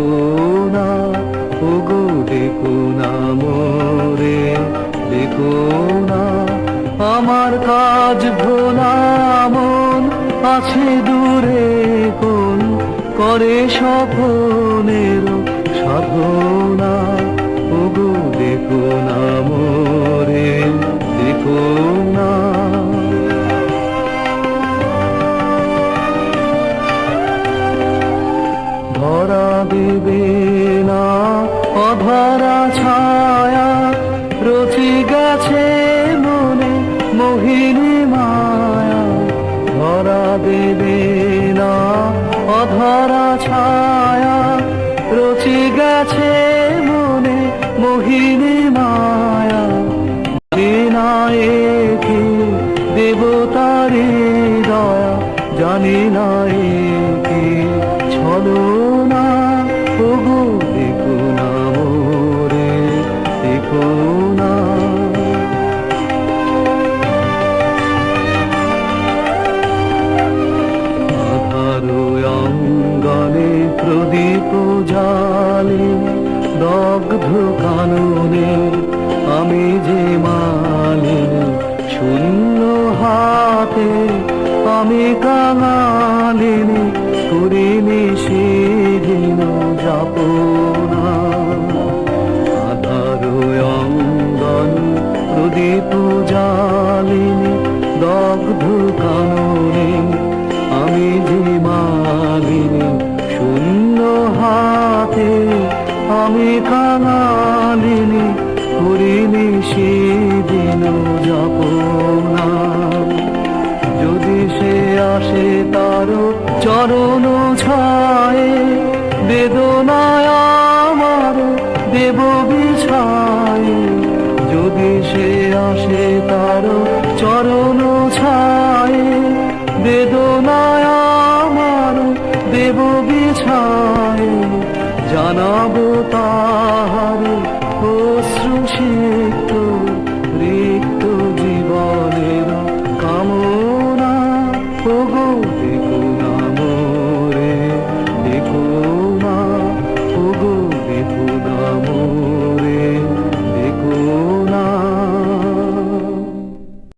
ডেকো না, ওগো ডেকো না মোরে, ডেকো না। আমার কাজ ভোলা মন আছে দূরে কোন, করে স্বপ্নের সাধনা। ওগো ডেকো না মোরে, ডেকো না। ধরা দেবে না অধরা ছায়া, রচি গেছে মনে মোহিনী মায়া। ধরা দেবে না অধরা ছায়া, রচি গেছে মনে মোহিনী মায়া। না কি দেবতারি দয়া, জানি না কি ছলনা। ওগো দেখো না মোরে, দেখো না। আধারো অঙ্গনে প্রদীপ জালে, দগ্ধ কাননে আমি যে মালিন। শূন্য হাতে আমি কাঙালিনী, করিনি সেদিন যাপনা। আধারো অঙ্গন প্রদীপ জালিনী, দগ্ধ কাননে আমি যে মালিনী। শূন্য হাতে আমি কাঙালিনী, করিনি সেদিন যাপনা। যদি সে আসে তার চরণ ছায়ে, বেদনায় আমার দেব বিছায়ে। যদি সে আসে তার চরণ ছায়ে, বেদনায় আমার দেব বিছায়ে। জানাবো